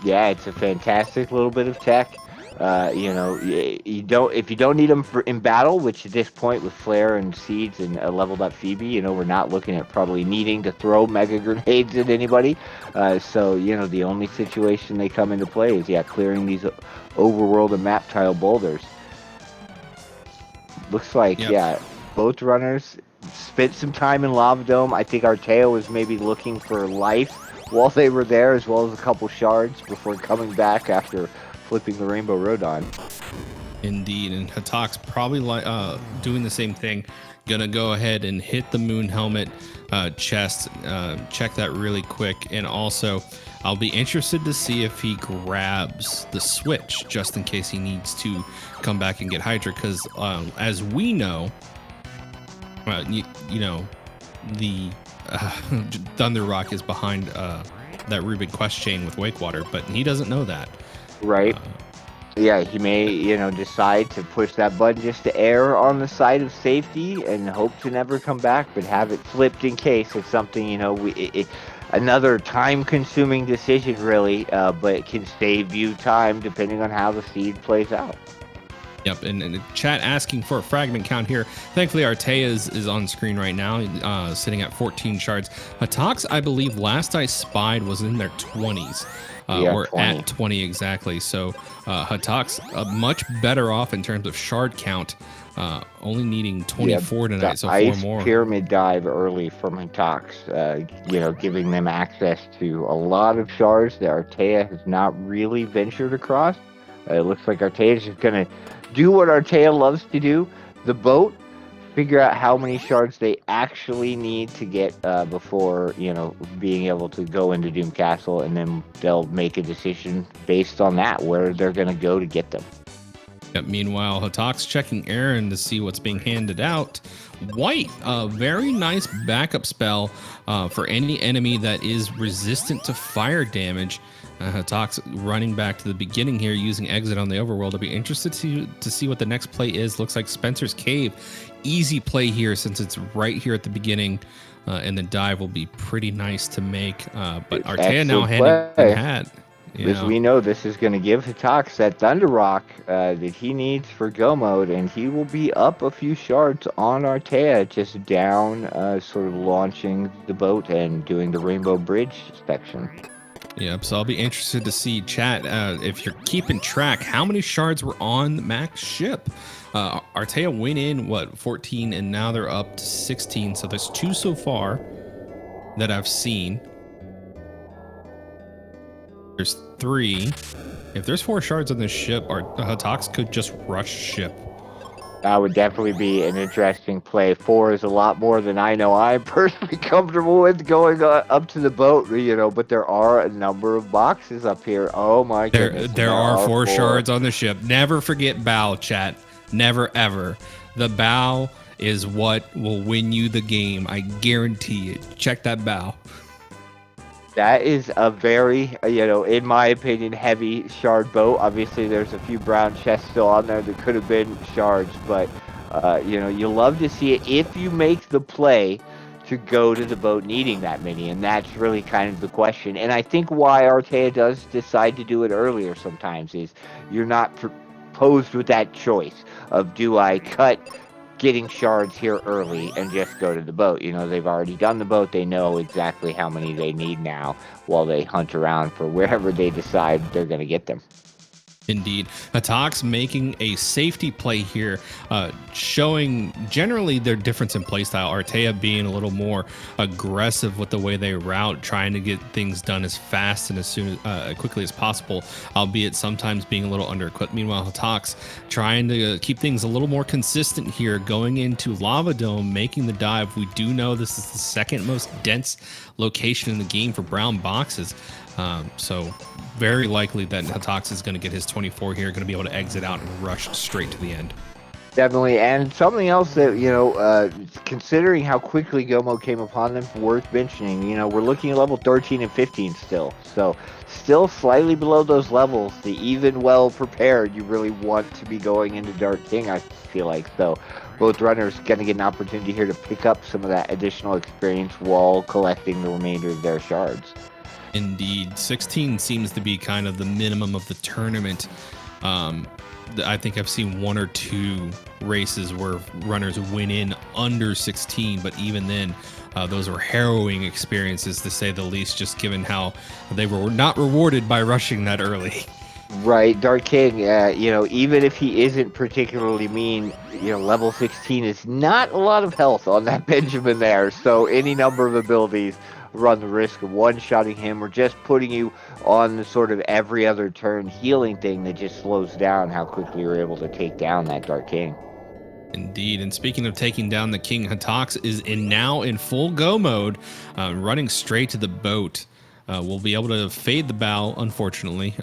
Yeah, it's a fantastic little bit of tech. If you don't need them in battle, which at this point with Flare and Seeds and a leveled up Phoebe, we're not looking at probably needing to throw Mega Grenades at anybody. So the only situation they come into play is, clearing these overworld and map tile boulders. Looks like, both runners spent some time in Lava Dome. I think Artea was maybe looking for life while they were there, as well as a couple shards before coming back after flipping the Rainbow Road on. Indeed, and Hataks probably doing the same thing. Gonna go ahead and hit the Moon Helmet chest, check that really quick, and also I'll be interested to see if he grabs the switch just in case he needs to come back and get Hydra, because as we know, the Thunder Rock is behind that Rubik quest chain with Wakewater, but he doesn't know that. Right. He may, decide to push that button just to err on the side of safety and hope to never come back, but have it flipped in case it's something, another time-consuming decision, really, but it can save you time depending on how the seed plays out. Yep, and the chat asking for a fragment count here. Thankfully, Artea is on screen right now, sitting at 14 shards. Hataks, I believe, last I spied was in their 20s. Or 20. at 20 exactly. So Hataks much better off in terms of shard count, only needing 24 tonight. So 4 more. Pyramid dive early from Hataks, giving them access to a lot of shards that Artea has not really ventured across. It looks like Artea is just going to do what Artea loves to do, the boat, figure out how many shards they actually need to get before, being able to go into Doom Castle, and then they'll make a decision based on that, where they're going to go to get them. Yep, meanwhile, Hataks checking Aaron to see what's being handed out. White, a very nice backup spell for any enemy that is resistant to fire damage. Hataks running back to the beginning here using Exit on the Overworld. I'll be interested to see what the next play is. Looks like Spencer's Cave. Easy play here since it's right here at the beginning, and the dive will be pretty nice to make. But Artea now handing hat. Because we know this is going to give Hataks that Thunder Rock that he needs for go mode, and he will be up a few shards on Artea, just down, sort of launching the boat and doing the Rainbow Bridge section. Yep, so I'll be interested to see, chat, if you're keeping track, how many shards were on Mac's ship. Artea went in, what, 14, and now they're up to 16, so there's 2 so far that I've seen. There's 3. If there's 4 shards on this ship, our Hataks could just rush ship. That would definitely be an interesting play. 4 is a lot more than I know I'm personally comfortable with going up to the boat, you know, but there are a number of boxes up here. Oh my goodness. There are 4 shards on the ship. Never forget bow, chat. Never, ever. The bow is what will win you the game. I guarantee it. Check that bow. That is a very, you know, in my opinion, heavy shard boat. Obviously, there's a few brown chests still on there that could have been shards, but, you know, you love to see it if you make the play to go to the boat needing that many, and that's really kind of the question. And I think why Artea does decide to do it earlier sometimes is you're not posed with that choice of, do I cut getting shards here early and just go to the boat? You know, they've already done the boat. They know exactly how many they need now while they hunt around for wherever they decide they're going to get them. Indeed. Hataks making a safety play here, showing generally their difference in playstyle. Artea being a little more aggressive with the way they route, trying to get things done as fast and as soon quickly as possible, albeit sometimes being a little under-equipped. Meanwhile, Hataks trying to keep things a little more consistent here, going into Lava Dome, making the dive. We do know this is the second most dense location in the game for brown boxes. So very likely that Hataks is going to get his 24 here, going to be able to exit out and rush straight to the end. Definitely. And something else that, you know, considering how quickly Gomo came upon them, worth mentioning, you know, we're looking at level 13 and 15 still. So still slightly below those levels, the even well prepared you really want to be going into Dark King, I feel like. So both runners going to get an opportunity here to pick up some of that additional experience while collecting the remainder of their shards. Indeed. 16 seems to be kind of the minimum of the tournament. I think I've seen 1 or 2 races where runners win in under 16, but even then, those were harrowing experiences to say the least, just given how they were not rewarded by rushing that early. Right, Dark King, you know, even if he isn't particularly mean, you know, level 16 is not a lot of health on that Benjamin there, so any number of abilities run the risk of one-shotting him or just putting you on the sort of every other turn healing thing that just slows down how quickly you're able to take down that Dark King. Indeed. And speaking of taking down the King, Hataks is now in full go mode, running straight to the boat. We'll be able to fade the bow, unfortunately,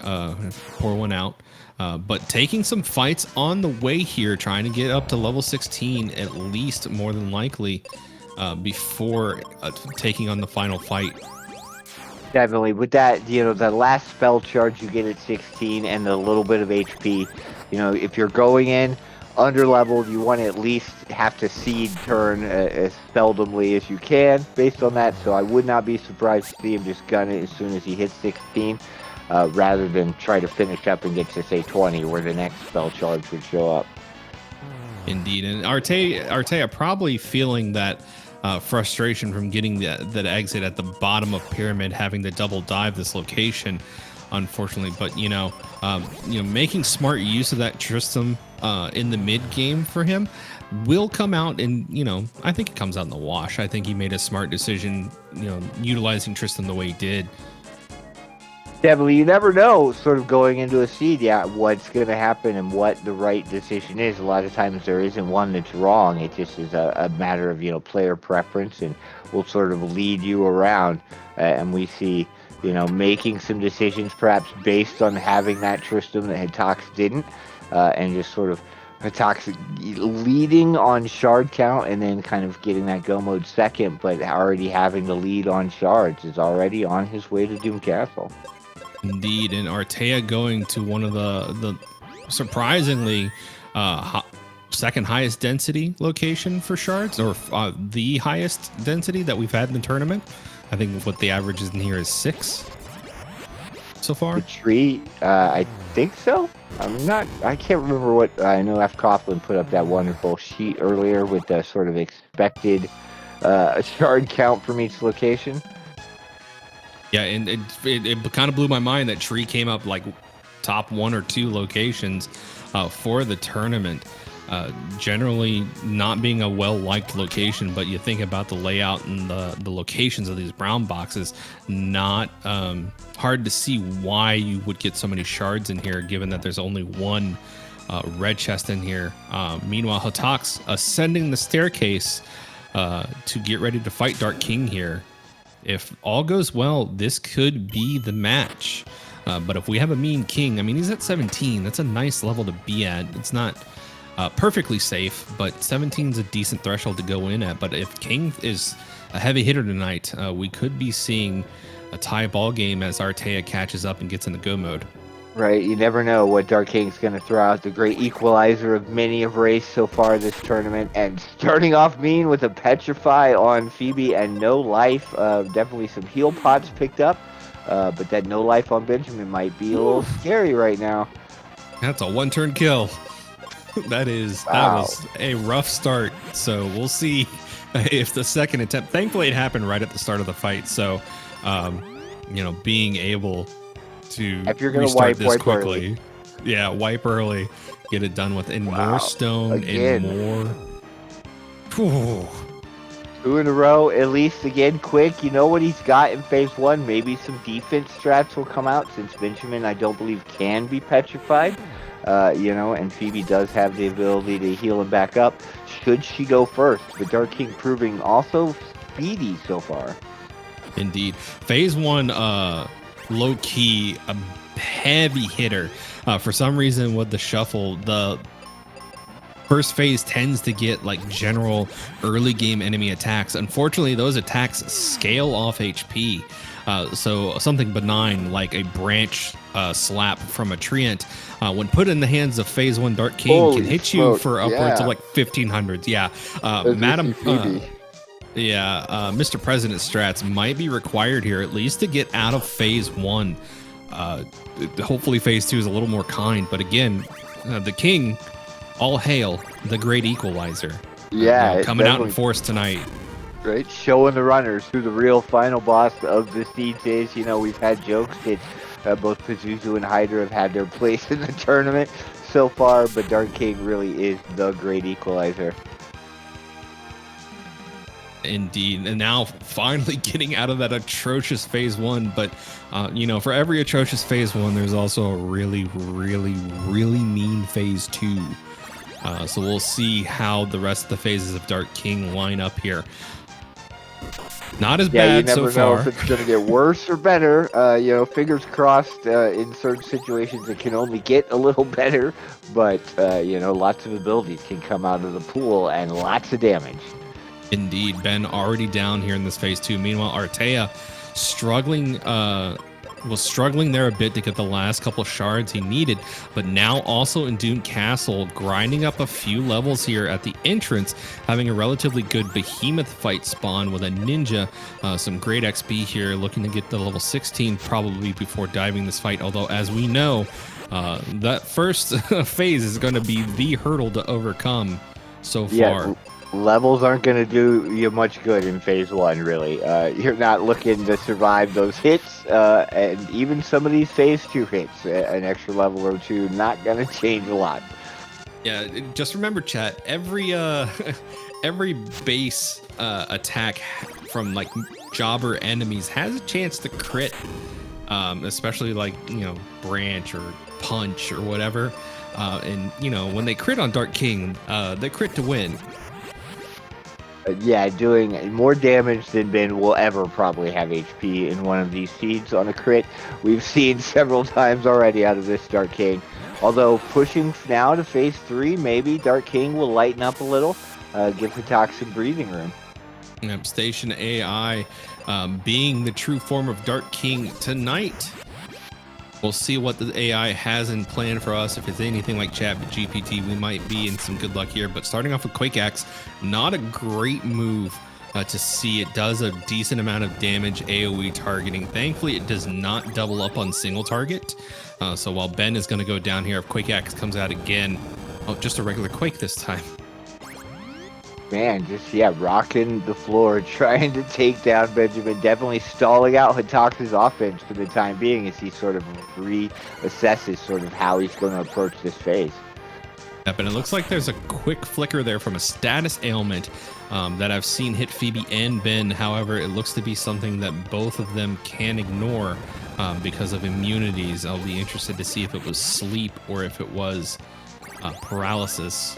pour one out. But taking some fights on the way here, trying to get up to level 16, at least, more than likely, before taking on the final fight. Definitely. With that, you know, the last spell charge you get at 16 and the little bit of HP, you know, if you're going in under leveled, you want to at least have to seed turn as seldomly as you can based on that. So I would not be surprised to see him just gun it as soon as he hits 16, rather than try to finish up and get to, say, 20, where the next spell charge would show up. Indeed. And Artea probably feeling that frustration from getting that exit at the bottom of Pyramid, having to double dive this location, unfortunately. But you know, making smart use of that Tristram in the mid game for him will come out, and you know, I think it comes out in the wash. I think he made a smart decision, you know, utilizing Tristram the way he did. Definitely, you never know, sort of going into a seed, what's going to happen and what the right decision is. A lot of times there isn't one that's wrong. It just is a matter of, you know, player preference, and will sort of lead you around. And we see, you know, making some decisions perhaps based on having that Tristram that Hataks didn't, and just sort of Hataks leading on shard count and then kind of getting that go mode second, but already having the lead on shards, is already on his way to Doom Castle. Indeed, and Artea going to one of the surprisingly second highest density location for shards, or the highest density that we've had in the tournament. I think what the average is in here is 6 so far. The tree, I think so. I can't remember what, I know F. Coughlin put up that wonderful sheet earlier with the sort of expected shard count from each location. Yeah, and it kind of blew my mind that Tree came up like top 1 or 2 locations for the tournament. Generally not being a well-liked location, but you think about the layout and the locations of these brown boxes, not hard to see why you would get so many shards in here, given that there's only one red chest in here. Meanwhile, Hataks ascending the staircase to get ready to fight Dark King here. If all goes well, this could be the match. But if we have a mean king, I mean, he's at 17. That's a nice level to be at. It's not perfectly safe, but 17 is a decent threshold to go in at. But if king is a heavy hitter tonight, we could be seeing a tie ball game as Artea catches up and gets in the go mode. Right, you never know what Dark King's going to throw out. The great equalizer of many of race so far this tournament, and starting off mean with a Petrify on Phoebe and no life. Definitely some heal pots picked up, but that no life on Benjamin might be a little scary right now. That's a 1-turn kill. That was a rough start. So we'll see if the second attempt. Thankfully, it happened right at the start of the fight. So, being able to if you're gonna restart this wipe quickly. Early. Yeah, wipe early, get it done with, and more stone again. and more. Whew. 2 in a row, at least again, quick. You know what he's got in phase 1. Maybe some defense strats will come out since Benjamin, I don't believe, can be petrified. And Phoebe does have the ability to heal him back up. Should she go first? But Dark King proving also speedy so far. Indeed, phase 1. Low-key a heavy hitter. For some reason with the shuffle, the first phase tends to get like general early game enemy attacks. Unfortunately, those attacks scale off HP. So something benign like a branch slap from a treant, when put in the hands of phase 1 Dark King, can hit you for upwards of like 1500s. Yeah, Madam Mr. President strats might be required here, at least to get out of phase 1. Hopefully phase 2 is a little more kind, but again, the king, all hail the great equalizer. Yeah, coming out in force tonight. Right, showing the runners who the real final boss of the Seeds is. We've had jokes that both Pazuzu and Hydra have had their place in the tournament so far, but Dark King really is the great equalizer. Indeed, and now finally getting out of that atrocious phase 1. But for every atrocious phase 1, there's also a really, really, really mean phase 2. So we'll see how the rest of the phases of Dark King line up here. Not as bad so far. You never know if it's going to get worse or better. Fingers crossed. In certain situations, it can only get a little better, but lots of abilities can come out of the pool and lots of damage. Indeed, Ben already down here in this phase 2. Meanwhile, Artea was struggling there a bit to get the last couple shards he needed, but now also in Doom Castle, grinding up a few levels here at the entrance, having a relatively good behemoth fight spawn with a ninja. Some great XP here, looking to get to level 16 probably before diving this fight, although as we know, that first phase is going to be the hurdle to overcome so far. Yeah. Levels aren't going to do you much good in phase 1, really. You're not looking to survive those hits, and even some of these phase 2 hits, an extra level or 2, not going to change a lot. Yeah, just remember, chat, every base attack from like jobber enemies has a chance to crit, especially like, branch or punch or whatever. And when they crit on Dark King, they crit to win. Doing more damage than Ben will ever probably have HP in one of these seeds on a crit. We've seen several times already out of this Dark King. Although pushing now to phase 3, maybe Dark King will lighten up a little, give Hataks some breathing room. Station AI being the true form of Dark King tonight. We'll see what the AI has in plan for us. If it's anything like ChatGPT, we might be in some good luck here. But starting off with Quake Axe, not a great move to see. It does a decent amount of damage AoE targeting. Thankfully, it does not double up on single target. So while Ben is going to go down here, if Quake Axe comes out again, just a regular Quake this time. Man, just, yeah, rocking the floor, trying to take down Benjamin, definitely stalling out Hataks' offense for the time being as he sort of reassesses sort of how he's going to approach this phase. Yep, and it looks like there's a quick flicker there from a status ailment that I've seen hit Phoebe and Ben. However, it looks to be something that both of them can ignore because of immunities. I'll be interested to see if it was sleep or if it was paralysis.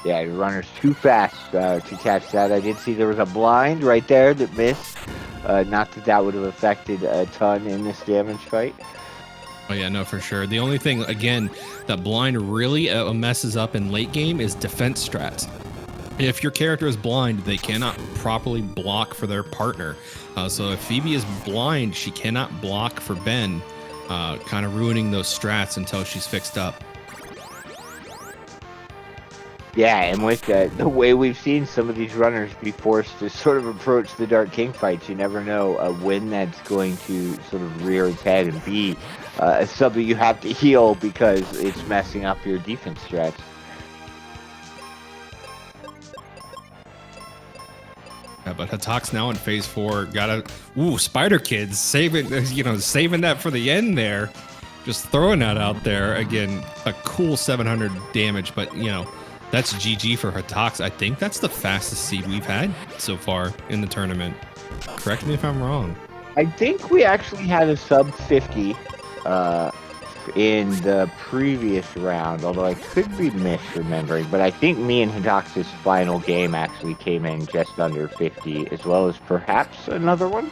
Yeah, the runner's too fast to catch that. I did see there was a blind right there that missed. Not that that would have affected a ton in this damage fight. Oh yeah, no, for sure. The only thing, again, that blind really messes up in late game is defense strats. If your character is blind, they cannot properly block for their partner. So if Phoebe is blind, she cannot block for Ben, kind of ruining those strats until she's fixed up. Yeah, and with the way we've seen some of these runners be forced to sort of approach the Dark King fights, you never know when that's going to sort of rear its head and be something you have to heal because it's messing up your defense strats. Yeah, but Hataks now in phase 4 got Spider Kids saving that for the end there. Just throwing that out there again, a cool 700 damage, but that's GG for Hataks. I think that's the fastest seed we've had so far in the tournament. Correct me if I'm wrong. I think we actually had a sub 50 in the previous round, although I could be misremembering. But I think me and Hataks' final game actually came in just under 50, as well as perhaps another one.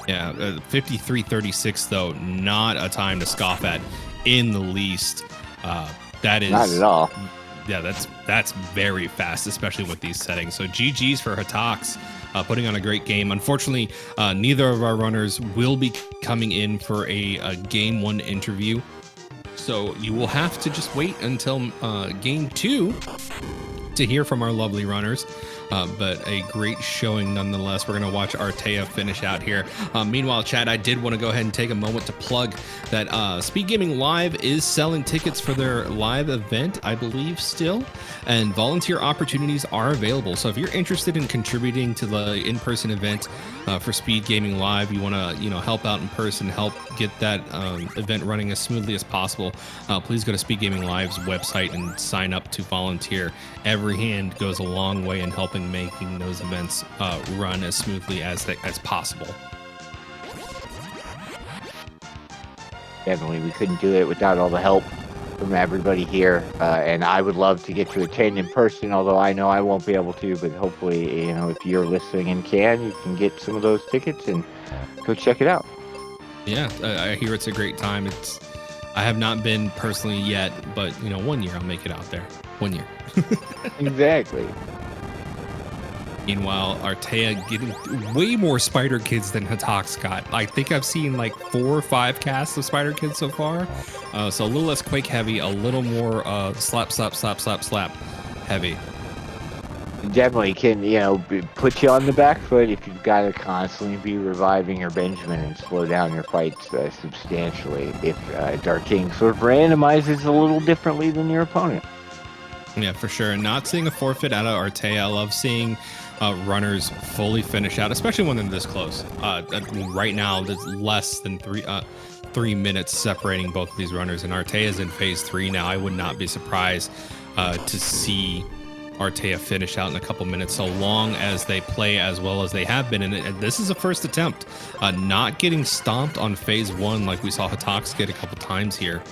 Yeah, 53.36 though, not a time to scoff at in the least. That is not at all. Yeah, that's very fast, especially with these settings. So GG's for Hataks, putting on a great game. Unfortunately, neither of our runners will be coming in for a game 1 interview. So you will have to just wait until game 2 to hear from our lovely runners. But a great showing nonetheless. We're going to watch Artea finish out here. Meanwhile, chat, I did want to go ahead and take a moment to plug that Speedgaming Live is selling tickets for their live event, I believe still, and volunteer opportunities are available. So if you're interested in contributing to the in-person event for Speedgaming Live, you want to help out in person, help get that event running as smoothly as possible, please go to Speedgaming Live's website and sign up to volunteer. Every hand goes a long way in helping making those events run as smoothly as possible. Definitely, we couldn't do it without all the help from everybody here, and I would love to get to attend in person, although I know I won't be able to, but hopefully, if you're listening and you can get some of those tickets and go check it out. Yeah, I hear it's a great time. I have not been personally yet, but 1 year I'll make it out there. 1 year. Exactly. Meanwhile, Artea getting way more Spider Kids than Hataks got. I think I've seen like 4 or 5 casts of Spider Kids so far. So a little less Quake heavy, a little more slap heavy. Definitely can, put you on the back foot if you've got to constantly be reviving your Benjamin and slow down your fights substantially if Dark King sort of randomizes a little differently than your opponent. Yeah, for sure. And not seeing a forfeit out of Artea. I love seeing runners fully finish out, especially when they're this close. Right now, there's less than 3 minutes separating both of these runners, and Artea is in phase 3 now. I would not be surprised to see Artea finish out in a couple minutes, so long as they play as well as they have been. And this is a first attempt, not getting stomped on phase 1 like we saw Hataks get a couple times here,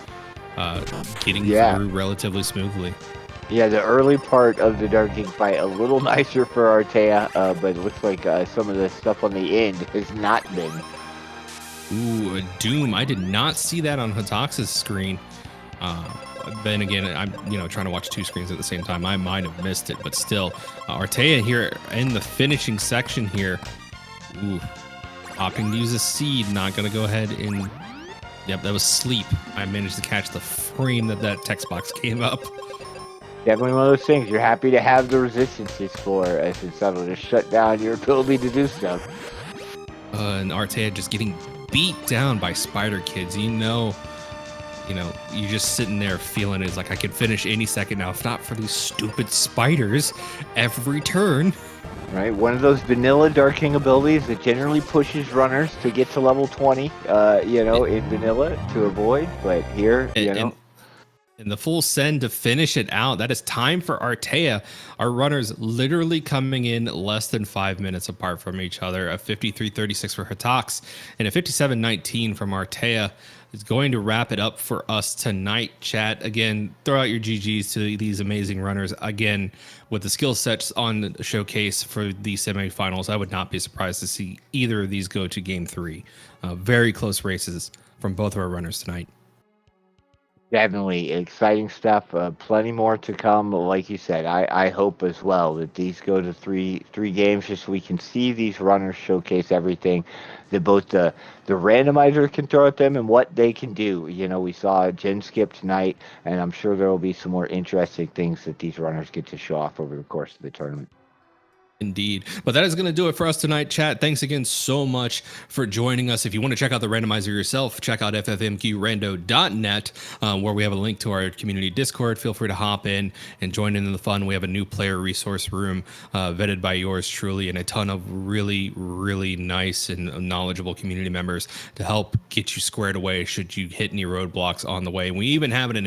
getting through relatively smoothly. Yeah, the early part of the Dark King fight a little nicer for Artea, but it looks like some of the stuff on the end has not been. Ooh, a Doom. I did not see that on Hataks' screen. Then again, I'm trying to watch 2 screens at the same time. I might have missed it, but still, Artea here in the finishing section here. Ooh, opting to use a seed. Not gonna go ahead and. Yep, that was sleep. I managed to catch the frame that text box came up. Definitely one of those things you're happy to have the resistances for, since that'll just shut down your ability to do stuff. And Artea just getting beat down by Spider Kids. you know, you're just sitting there feeling it's like I could finish any second now, if not for these stupid spiders every turn. Right, one of those vanilla Dark King abilities that generally pushes runners to get to level 20, you know, in vanilla to avoid. But here, you know, And the full send to finish it out. That is time for Artea. Our runners literally coming in less than 5 minutes apart from each other. A 53-36 for Hataks and a 57-19 from Artea is going to wrap it up for us tonight, chat. Again, throw out your GGs to these amazing runners. Again, with the skill sets on the showcase for the semifinals, I would not be surprised to see either of these go to game 3. Very close races from both of our runners tonight. definitely exciting stuff. Plenty more to come. Like you said, I hope as well that these go to three games, just so we can see these runners showcase everything that both the randomizer can throw at them and what they can do. You know, we saw Gen Skip tonight, and I'm sure there will be some more interesting things that these runners get to show off over the course of the tournament. Indeed. But that is going to do it for us tonight, chat. Thanks again so much for joining us. If you want to check out the randomizer yourself, check out ffmqrando.net, where we have a link to our community Discord. Feel free to hop in and join in the fun. We have a new player resource room vetted by yours truly and a ton of really, really nice and knowledgeable community members to help get you squared away should you hit any roadblocks on the way. And we even have an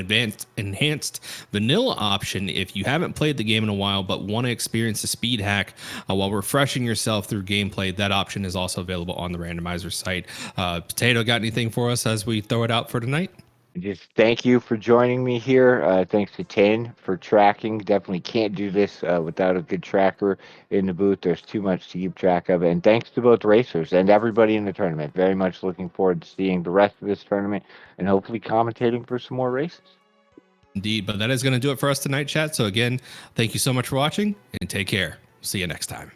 enhanced vanilla option if you haven't played the game in a while but want to experience the speed hack while refreshing yourself through gameplay. That option is also available on the randomizer site. Potato, got anything for us as we throw it out for tonight? Just thank you for joining me here. Thanks to Ten for tracking. Definitely can't do this without a good tracker in the booth. There's too much to keep track of. And thanks to both racers and everybody in the tournament. Very much looking forward to seeing the rest of this tournament and hopefully commentating for some more races. Indeed, but that is going to do it for us tonight, chat. So again, thank you so much for watching and take care. See you next time.